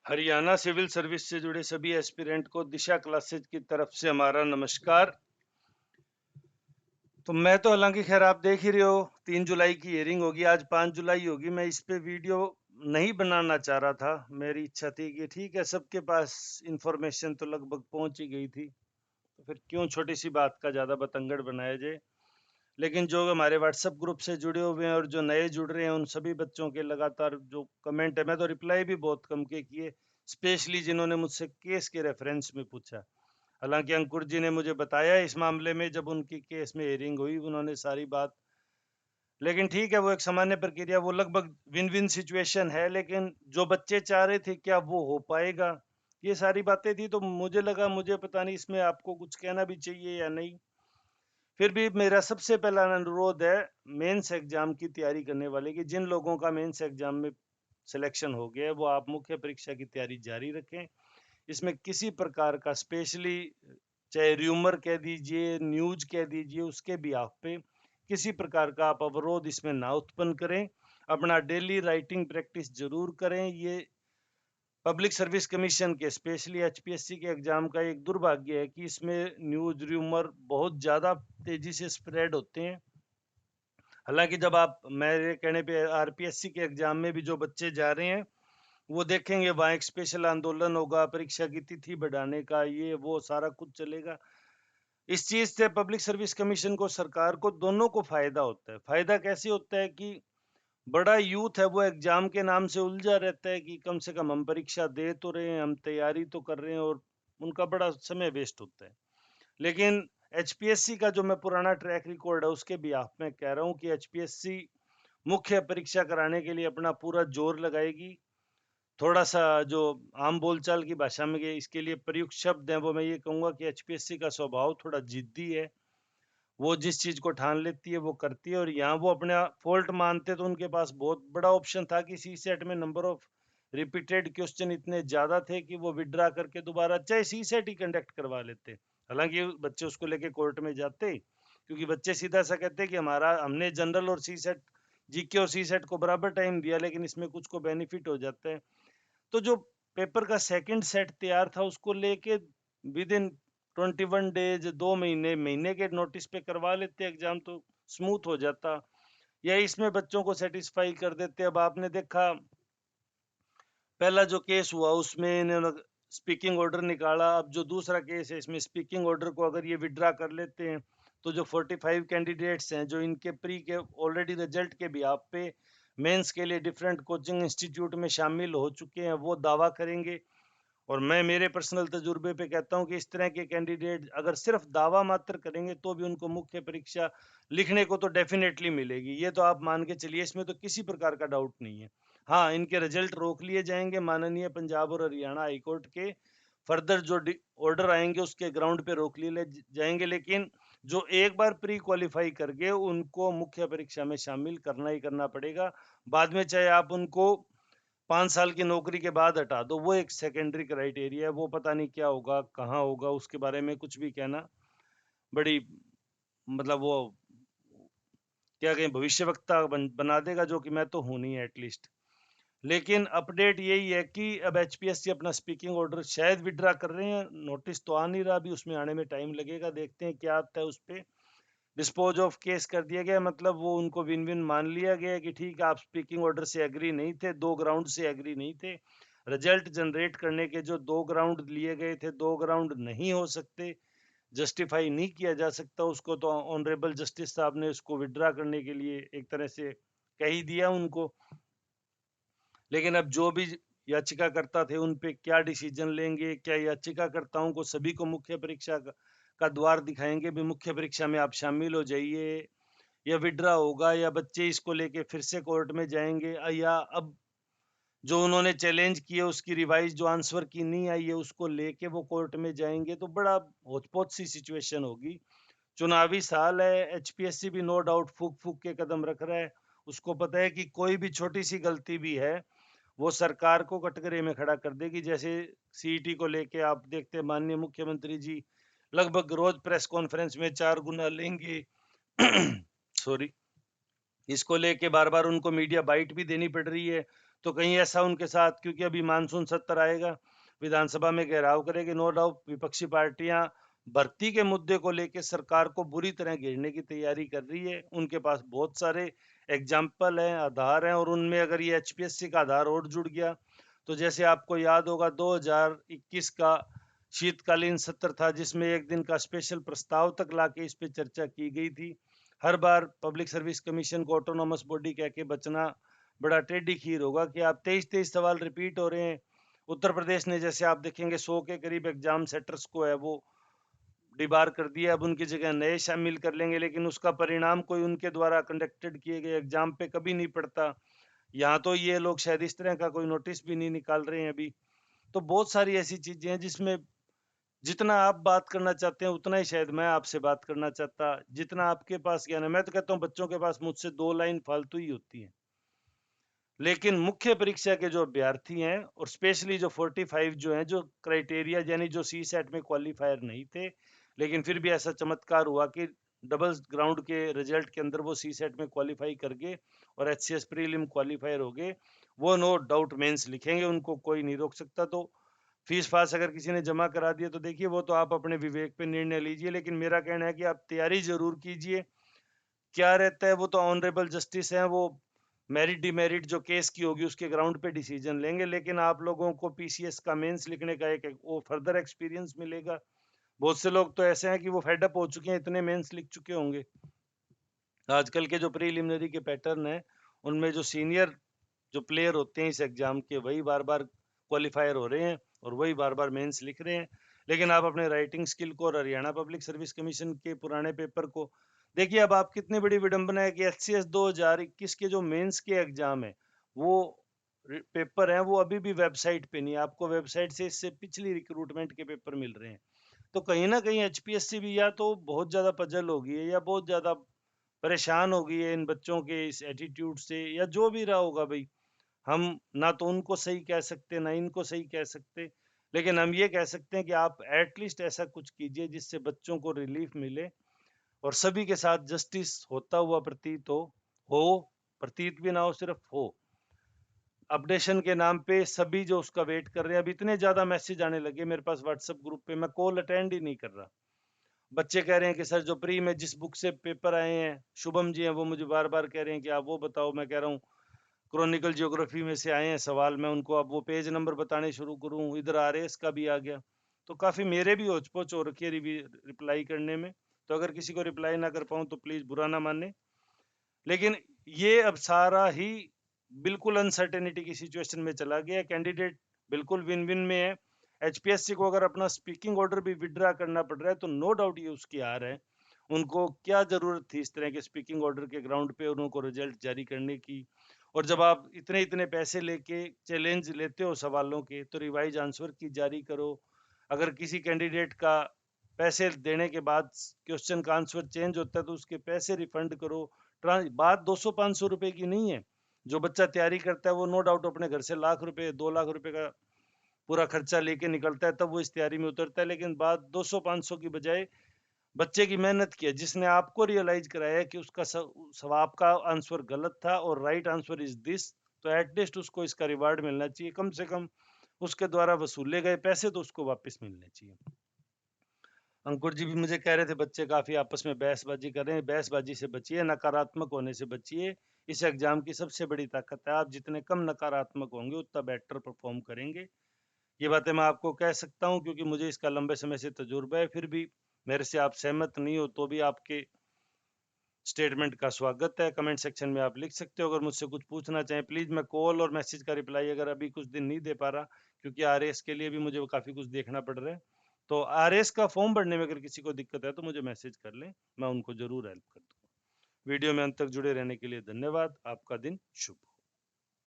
Haryana civil service से जुड़े सभी एस्पिरेंट को दिशा क्लासेज की तरफ से हमारा नमस्कार। तो मैं तो हालांकि खैर आप देख ही रहे हो 3 जुलाई की हियरिंग होगी, आज 5 जुलाई होगी। मैं इस पे वीडियो नहीं बनाना चाह रहा था। मेरी इच्छा थी कि ठीक है, सबके पास इंफॉर्मेशन तो लगभग पहुंच ही गई थी, तो फिर क्यों छोटी सी बात का ज्यादा बतंगड़ बनाया जाए। लेकिन जो हमारे व्हाट्सएप ग्रुप से जुड़े हुए हैं और जो नए जुड़ रहे हैं, उन सभी बच्चों के लगातार जो कमेंट है, मैं तो रिप्लाई भी बहुत कम के किए, स्पेशली जिन्होंने मुझसे केस के रेफरेंस में पूछा। हालांकि अंकुर जी ने मुझे बताया इस मामले में, जब उनकी केस में हियरिंग हुई उन्होंने सारी बात। लेकिन ठीक है, वो एक सामान्य प्रक्रिया, वो लगभग विन विन सिचुएशन है। लेकिन जो बच्चे चाह रहे थे क्या वो हो पाएगा, ये सारी बातें थी। तो मुझे लगा, मुझे पता नहीं इसमें आपको कुछ कहना भी चाहिए या नहीं। फिर भी मेरा सबसे पहला अनुरोध है मेंस एग्जाम की तैयारी करने वाले कि जिन लोगों का मेंस एग्जाम में सिलेक्शन हो गया है, वो आप मुख्य परीक्षा की तैयारी जारी रखें। इसमें किसी प्रकार का, स्पेशली चाहे र्यूमर कह दीजिए, न्यूज कह दीजिए, उसके भी आप पे किसी प्रकार का आप अवरोध इसमें ना उत्पन्न करें। अपना डेली राइटिंग प्रैक्टिस जरूर करें। ये पब्लिक सर्विस कमीशन के, स्पेशली एचपीएससी के एग्जाम का एक दुर्भाग्य है कि इसमें न्यूज र्यूमर बहुत ज्यादा तेजी से स्प्रेड होते हैं। हालांकि जब आप, मेरे कहने पे, आरपीएससी के एग्जाम में भी जो बच्चे जा रहे हैं वो देखेंगे, वहाँ एक स्पेशल आंदोलन होगा परीक्षा की तिथि बढ़ाने का, ये वो सारा कुछ चलेगा। इस चीज से पब्लिक सर्विस कमीशन को, सरकार को, दोनों को फायदा होता है। फायदा कैसे होता है कि बड़ा यूथ है वो एग्जाम के नाम से उलझा रहता है कि कम से कम हम परीक्षा दे तो रहे हैं, हम तैयारी तो कर रहे हैं, और उनका बड़ा समय वेस्ट होता है। लेकिन एचपीएससी का जो मैं पुराना ट्रैक रिकॉर्ड है उसके भी आप में कह रहा हूँ कि एचपीएससी मुख्य परीक्षा कराने के लिए अपना पूरा जोर लगाएगी। थोड़ा सा जो आम बोलचाल की भाषा में इसके लिए प्रयुक्त शब्द है, वो मैं ये कहूंगा कि एचपीएससी का स्वभाव थोड़ा जिद्दी है। वो जिस चीज को ठान लेती है वो करती है, और यहाँ वो अपने फॉल्ट मानते तो उनके पास बहुत बड़ा ऑप्शन था कि सी सेट में नंबर ऑफ रिपीटेड क्वेश्चन इतने ज्यादा थे कि वो विड्रा करके दोबारा चाहे सी सेट ही कंडक्ट करवा लेते। हालांकि बच्चे उसको लेके कोर्ट में जाते, क्योंकि बच्चे सीधा सा कहते कि हमारा, हमने जनरल और सी सेट, जीके और सी सेट को बराबर टाइम दिया, लेकिन इसमें कुछ को बेनिफिट हो जाता है। तो जो पेपर का सेकंड सेट तैयार था उसको लेके विद इन 21 डेज, 2 महीने, महीने के नोटिस पे करवा लेते एग्जाम, तो स्मूथ हो जाता। या इसमें बच्चों को सेटिस्फाई कर देते। अब आपने देखा पहला जो केस हुआ उसमें इन्होंने स्पीकिंग ऑर्डर निकाला। अब जो दूसरा केस है इसमें स्पीकिंग ऑर्डर को अगर ये विड्रा कर लेते हैं तो जो 45 कैंडिडेट्स हैं जो इनके प्री के ऑलरेडी रिजल्ट के भी आप पे मेंस के लिए डिफरेंट कोचिंग इंस्टीट्यूट में शामिल हो चुके हैं, वो दावा करेंगे। और मैं मेरे पर्सनल तजुर्बे पे कहता हूं कि इस तरह के कैंडिडेट अगर सिर्फ दावा मात्र करेंगे तो भी उनको मुख्य परीक्षा लिखने को तो डेफिनेटली मिलेगी। ये तो आप मान के चलिए, इसमें तो किसी प्रकार का डाउट नहीं है। हाँ, इनके रिजल्ट रोक लिए जाएंगे माननीय पंजाब और हरियाणा हाईकोर्ट के, फर्दर जो ऑर्डर आएंगे उसके ग्राउंड पे रोक लिए जाएंगे। लेकिन जो एक बार प्री क्वालिफाई कर गए उनको मुख्य परीक्षा में शामिल करना ही करना पड़ेगा। बाद में चाहे आप उनको 5 साल की नौकरी के बाद हटा दो, वो एक सेकेंडरी क्राइटेरिया है। वो पता नहीं क्या होगा, कहाँ होगा, उसके बारे में कुछ भी कहना बड़ी, मतलब वो क्या कहें, भविष्यवक्ता बना देगा, जो कि मैं तो हूं नहीं एटलीस्ट। लेकिन अपडेट यही है कि अब एचपीएससी अपना स्पीकिंग ऑर्डर शायद विड्रा कर रहे हैं। नोटिस तो आ नहीं रहा, अभी उसमें आने में टाइम लगेगा, देखते हैं क्या आता है। उस पर डिस्पोज ऑफ केस कर दिया गया, मतलब वो उनको विन विन मान लिया गया कि ठीक है, आप स्पीकिंग ऑर्डर से एग्री नहीं थे, 2 ग्राउंड से एग्री नहीं थे। रिजल्ट जनरेट करने के जो 2 ग्राउंड लिए गए थे, 2 ग्राउंड नहीं हो सकते, जस्टिफाई नहीं किया जा सकता उसको, तो ऑनरेबल जस्टिस साहब ने उसको विड्रा करने के लिए एक तरह से कह ही दिया उनको। लेकिन अब जो भी याचिकाकर्ता थे उन पे क्या डिसीजन लेंगे, क्या याचिकाकर्ताओं को सभी को मुख्य परीक्षा का द्वार दिखाएंगे भी मुख्य परीक्षा में आप शामिल हो जाइए, या विड्रा होगा, या बच्चे इसको लेके फिर से कोर्ट में जाएंगे, या अब जो उन्होंने चैलेंज किए उसकी रिवाइज जो आंसर की नहीं आई है उसको लेके वो कोर्ट में जाएंगे। तो बड़ा होचपोच सी सिचुएशन होगी। चुनावी साल है, एचपीएससी भी नो डाउट फूक फूक के कदम रख रहा है। उसको पता है कि कोई भी छोटी सी गलती भी है वो सरकार को कटघरे में खड़ा कर देगी। जैसे सीईटी को लेके आप देखते हैं, माननीय मुख्यमंत्री जी लगभग रोज प्रेस कॉन्फ्रेंस में 4 गुना लेंगे सॉरी, इसको लेके बार बार उनको मीडिया बाइट भी देनी पड़ रही है। तो कहीं ऐसा उनके साथ, क्योंकि अभी मानसून सत्र आएगा, विधानसभा में घेराव करेगी, नो डाउट विपक्षी पार्टियां भर्ती के मुद्दे को लेकर सरकार को बुरी तरह घेरने की तैयारी कर रही है। उनके पास बहुत सारे एग्जाम्पल हैं, आधार हैं, और उनमें अगर ये एचपीएससी का आधार और जुड़ गया तो जैसे आपको याद होगा 2021 का शीतकालीन सत्र था जिसमें एक दिन का स्पेशल प्रस्ताव तक लाके इस पे चर्चा की गई थी। हर बार पब्लिक सर्विस कमीशन को ऑटोनोमस बॉडी कह के बचना बड़ा टेढ़ी खीर होगा कि आप 23 सवाल रिपीट हो रहे हैं। उत्तर प्रदेश ने जैसे आप देखेंगे 100 के करीब एग्जाम सेटर्स को है वो डिबार कर दिया, अब उनकी जगह नए शामिल कर लेंगे, लेकिन उसका परिणाम कोई उनके द्वारा कंडक्टेड किए गए एग्जाम पे कभी नहीं पड़ता। यहाँ तो ये लोग शायद इस तरह का कोई नोटिस भी नहीं निकाल रहे हैं अभी। तो बहुत सारी ऐसी चीजें हैं जिसमें जितना आप बात करना चाहते हैं उतना ही शायद मैं आपसे बात करना चाहता, जितना आपके पास ज्ञान है। मैं तो कहता हूँ बच्चों के पास मुझसे 2 लाइन फालतू ही होती है, लेकिन मुख्य परीक्षा के जो अभ्यर्थी हैं और स्पेशली जो 45 जो हैं जो क्राइटेरिया यानी जो सी सेट में क्वालिफायर नहीं थे, लेकिन फिर भी ऐसा चमत्कार हुआ कि डबल ग्राउंड के रिजल्ट के अंदर वो सी सेट में क्वालिफाई कर गए और एचसीएस प्रीलिम क्वालिफायर हो गए, वो नो डाउट मेंस लिखेंगे, उनको कोई नहीं रोक सकता। तो फीस फास अगर किसी ने जमा करा दिया तो देखिए वो तो आप अपने विवेक पे निर्णय लीजिए, लेकिन मेरा कहना है कि आप तैयारी जरूर कीजिए। क्या रहता है वो तो ऑनरेबल जस्टिस है, वो मेरिट डिमेरिट जो केस की होगी उसके ग्राउंड पे डिसीजन लेंगे, लेकिन आप लोगों को पीसीएस का मेंस लिखने का एक वो फर्दर एक्सपीरियंस मिलेगा। बहुत से लोग तो ऐसे हैं कि वो फेडअप हो चुके हैं, इतने मेंस लिख चुके होंगे। आजकल के जो प्रीलिमिनरी के पैटर्न है उनमें जो सीनियर जो प्लेयर होते हैं इस एग्जाम के वही बार बार क्वालिफायर हो रहे हैं और वही बार बार मेंस लिख रहे हैं। लेकिन आप अपने राइटिंग स्किल को और हरियाणा पब्लिक सर्विस कमीशन के पुराने पेपर को देखिए। अब आप कितनी बड़ी विडंबना है कि एचसीएस 2021 के जो मेंस के एग्जाम है वो पेपर हैं वो अभी भी वेबसाइट पे नहीं है, आपको वेबसाइट से इससे पिछली रिक्रूटमेंट के पेपर मिल रहे हैं। तो कहीं ना कहीं एचपीएससी भी या तो बहुत ज्यादा पजल हो गई है या बहुत ज्यादा परेशान हो गई है इन बच्चों के इस एटीट्यूड से, या जो भी रहा होगा भाई। हम ना तो उनको सही कह सकते ना इनको सही कह सकते, लेकिन हम ये कह सकते हैं कि आप एटलीस्ट ऐसा कुछ कीजिए जिससे बच्चों को रिलीफ मिले और सभी के साथ जस्टिस होता हुआ प्रतीत हो प्रतीत भी ना हो, सिर्फ हो। अपडेशन के नाम पे सभी जो उसका वेट कर रहे हैं, अब इतने ज्यादा मैसेज आने लगे मेरे पास व्हाट्सएप ग्रुप पे, मैं कॉल अटेंड ही नहीं कर रहा। बच्चे कह रहे हैं कि सर जो प्री में जिस बुक से पेपर आए हैं, शुभम जी हैं वो मुझे बार बार कह रहे हैं कि आप वो बताओ। मैं कह रहा हूँ क्रॉनिकल ज्योग्राफी में से आए हैं सवाल, मैं उनको अब वो पेज नंबर बताने शुरू करूं, इधर आरएस का भी आ गया। तो काफी मेरे भी होचपोच हो रखी है रिप्लाई करने में। तो अगर किसी को रिप्लाई ना कर पाऊं तो प्लीज बुरा ना माने, लेकिन ये अब सारा ही बिल्कुल अनसर्टेनिटी की सिचुएशन में चला गया। कैंडिडेट बिल्कुल विन विन में है। एचपीएससी को अगर अपना स्पीकिंग ऑर्डर भी विड्रा करना पड़ रहा है तो नो डाउट ये उसकी हार है। उनको क्या जरूरत थी इस तरह के स्पीकिंग ऑर्डर के ग्राउंड पे उनको रिजल्ट जारी करने की। और जब आप इतने इतने पैसे लेके चैलेंज लेते हो सवालों के तो रिवाइज आंसर की जारी करो। अगर किसी कैंडिडेट का पैसे देने के बाद क्वेश्चन का आंसर चेंज होता है तो उसके पैसे रिफंड करो। बात 200-500 रुपए की नहीं है। जो बच्चा तैयारी करता है वो नो डाउट अपने घर से लाख रुपए 2 लाख रुपए का पूरा खर्चा लेके निकलता है तब वो इस तैयारी में उतरता है, लेकिन बात 200-500 की बजाय बच्चे की मेहनत की है जिसने आपको रियलाइज कराया कि उसका सवाब का आंसर गलत था और राइट आंसर इज दिस। तो एटलीस्ट उसको इसका रिवार्ड मिलना चाहिए, कम से कम उसके द्वारा वसूले गए पैसे तो उसको वापस मिलने चाहिए। अंकुर जी भी मुझे कह रहे थे बच्चे काफी आपस में बहसबाजी कर रहे हैं, बहसबाजी से बचिए, नकारात्मक होने से बचिए। इस एग्जाम की सबसे बड़ी ताकत है आप जितने कम नकारात्मक होंगे उतना बेटर परफॉर्म करेंगे। ये बातें मैं आपको कह सकता हूँ क्योंकि मुझे इसका लंबे समय से तजुर्बा है। फिर भी मेरे से आप सहमत नहीं हो तो भी आपके स्टेटमेंट का स्वागत है। कमेंट सेक्शन में आप लिख सकते हो। अगर मुझसे कुछ पूछना चाहें प्लीज, मैं कॉल और मैसेज का रिप्लाई अगर अभी कुछ दिन नहीं दे पा रहा क्योंकि आरएस के लिए भी मुझे काफी कुछ देखना पड़ रहा है। तो आरएस का फॉर्म भरने में अगर किसी को दिक्कत है तो मुझे मैसेज कर लें, मैं उनको जरूर हेल्प कर दूंगा। वीडियो में अंत तक जुड़े रहने के लिए धन्यवाद। आपका दिन शुभ हो।